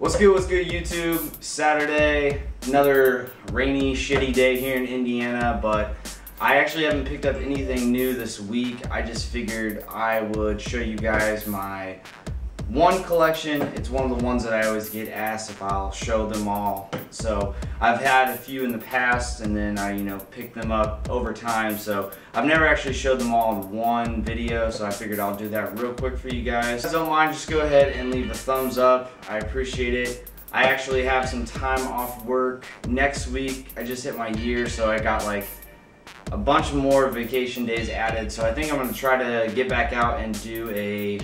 What's good YouTube? Saturday, another rainy, shitty day here in Indiana, but I actually haven't picked up anything new this week. I just figured I would show you guys my one collection. It's one of the ones that I always get asked if I'll show them all. So I've had a few in the past and then I pick them up over time. So I've never actually showed them all in one video, so I figured I'll do that real quick for you guys. If you don't mind, just go ahead and leave a thumbs up. I appreciate it. I actually have some time off work next week. I just hit my year, so I got like a bunch more vacation days added. So I think I'm gonna try to get back out and do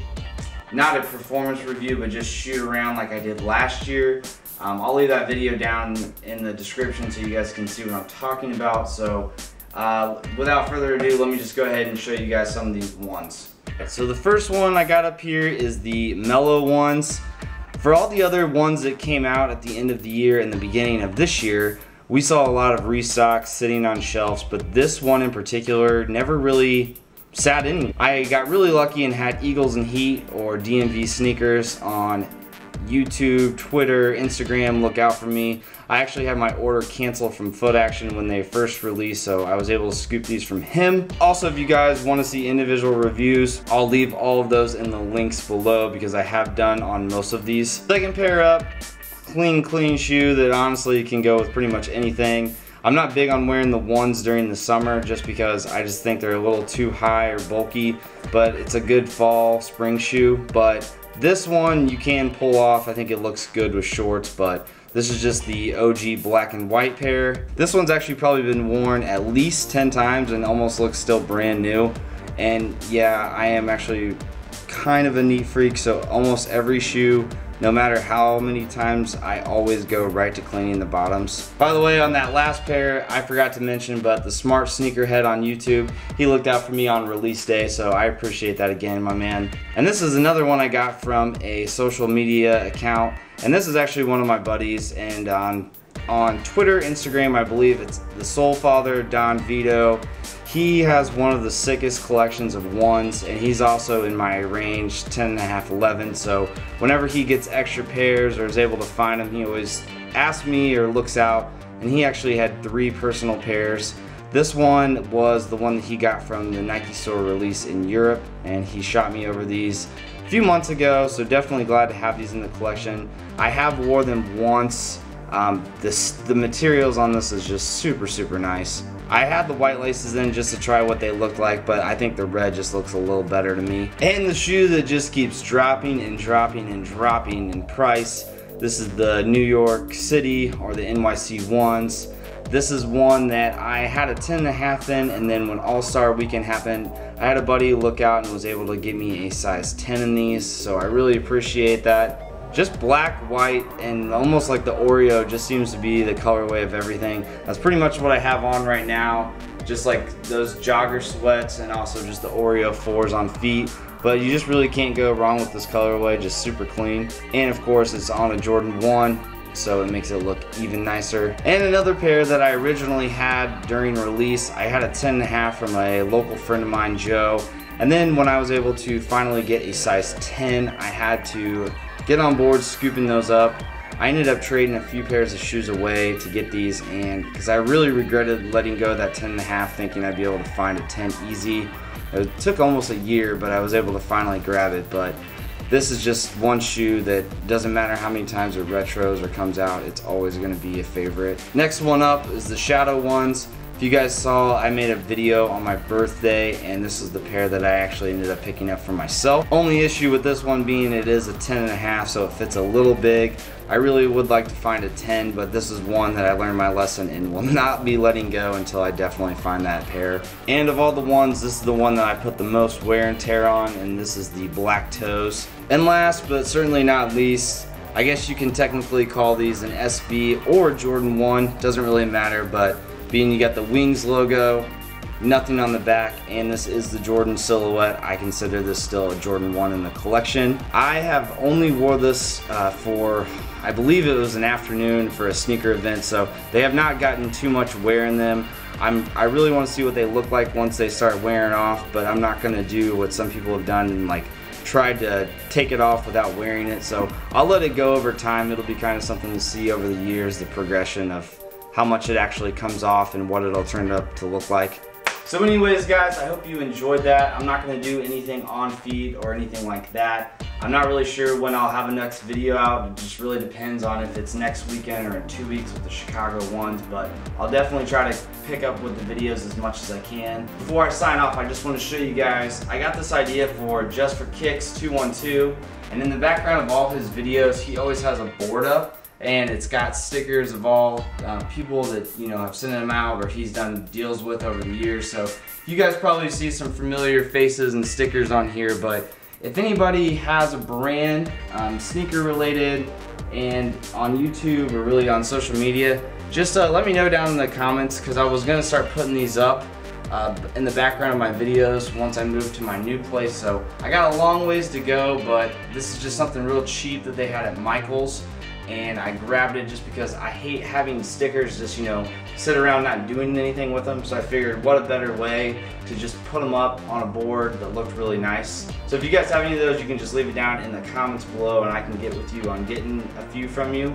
not a performance review, but just shoot around like I did last year. I'll leave that video down in the description so you guys can see what I'm talking about. So without further ado, let me just go ahead and show you guys some of these ones. So the first one I got up here is the Melo ones. For all the other ones that came out at the end of the year and the beginning of this year, we saw a lot of restocks sitting on shelves, but this one in particular never really sat in. I got really lucky and had Eagles and Heat or DMV sneakers on YouTube, Twitter, Instagram. Look out for me. I actually had my order canceled from Foot Action when they first released, so I was able to scoop these from him. Also, if you guys want to see individual reviews, I'll leave all of those in the links below because I have done on most of these. Second pair up, clean shoe that honestly can go with pretty much anything. I'm not big on wearing the ones during the summer just because I just think they're a little too high or bulky, but it's a good fall, spring shoe. But this one you can pull off. I think it looks good with shorts, but this is just the OG black and white pair. This one's actually probably been worn at least 10 times and almost looks still brand new. And yeah, I am actually kind of a neat freak, so almost every shoe, no matter how many times, I always go right to cleaning the bottoms. By the way, on that last pair, I forgot to mention, but the Smart Sneakerhead on YouTube, he looked out for me on release day, so I appreciate that again, my man. And this is another one I got from a social media account, and this is actually one of my buddies, and on Twitter, Instagram, I believe it's the Soul Father, Don Vito. He has one of the sickest collections of ones, and he's also in my range, 10.5, 11. So whenever he gets extra pairs or is able to find them, he always asks me or looks out, and he actually had 3 personal pairs. This one was the one that he got from the Nike store release in Europe, and he shot me over these a few months ago, so definitely glad to have these in the collection. I have wore them once. The materials on this is just super nice. I had the white laces in just to try what they look like, but I think the red just looks a little better to me. And the shoe that just keeps dropping and dropping and dropping in price. This is the New York City or the NYC ones. This is one that I had a 10.5 in, and then when All-Star Weekend happened, I had a buddy look out and was able to get me a size 10 in these, so I really appreciate that. Just black, white, and almost like the Oreo just seems to be the colorway of everything. That's pretty much what I have on right now. Just like those jogger sweats and also just the Oreo 4s on feet. But you just really can't go wrong with this colorway, just super clean. And of course it's on a Jordan 1, so it makes it look even nicer. And another pair that I originally had during release, I had a 10.5 from a local friend of mine, Joe. And then when I was able to finally get a size 10, I had to get on board scooping those up. I ended up trading a few pairs of shoes away to get these, and because I really regretted letting go of that 10.5, thinking I'd be able to find a 10 easy. It took almost a year, but I was able to finally grab it. But this is just one shoe that doesn't matter how many times it retros or comes out, it's always going to be a favorite. Next one up is the Shadow ones. If you guys saw, I made a video on my birthday, and this is the pair that I actually ended up picking up for myself. Only issue with this one being it is a 10.5, so it fits a little big. I really would like to find a 10, but this is one that I learned my lesson and will not be letting go until I definitely find that pair. And of all the ones, this is the one that I put the most wear and tear on, and this is the Black Toes. And last, but certainly not least, I guess you can technically call these an SB or Jordan 1, doesn't really matter, but being you got the Wings logo, nothing on the back, and this is the Jordan silhouette, I consider this still a Jordan 1 in the collection. I have only wore this for, I believe it was an afternoon for a sneaker event, so they have not gotten too much wear in them. I really want to see what they look like once they start wearing off, but I'm not going to do what some people have done and like tried to take it off without wearing it, so I'll let it go over time. It'll be kind of something to see over the years, the progression of how much it actually comes off and what it'll turn up to look like. So anyways guys, I hope you enjoyed that. I'm not going to do anything on feet or anything like that. I'm not really sure when I'll have a next video out. It just really depends on if it's next weekend or in 2 weeks with the Chicago ones, but I'll definitely try to pick up with the videos as much as I can. Before I sign off, I just want to show you guys, I got this idea for Just for Kicks 212, and in the background of all his videos, he always has a board up. And it's got stickers of all people that, you know, have sent him out or he's done deals with over the years. So you guys probably see some familiar faces and stickers on here, but if anybody has a brand, sneaker related, and on YouTube or really on social media, just let me know down in the comments, because I was going to start putting these up in the background of my videos once I move to my new place. So I got a long ways to go, but this is just something real cheap that they had at Michael's. And I grabbed it just because I hate having stickers just, you know, sit around not doing anything with them. So I figured what a better way to just put them up on a board that looked really nice. So if you guys have any of those, you can just leave it down in the comments below and I can get with you on getting a few from you.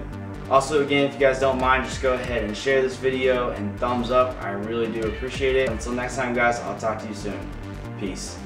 Also, again, if you guys don't mind, just go ahead and share this video and thumbs up. I really do appreciate it. Until next time guys, I'll talk to you soon. Peace.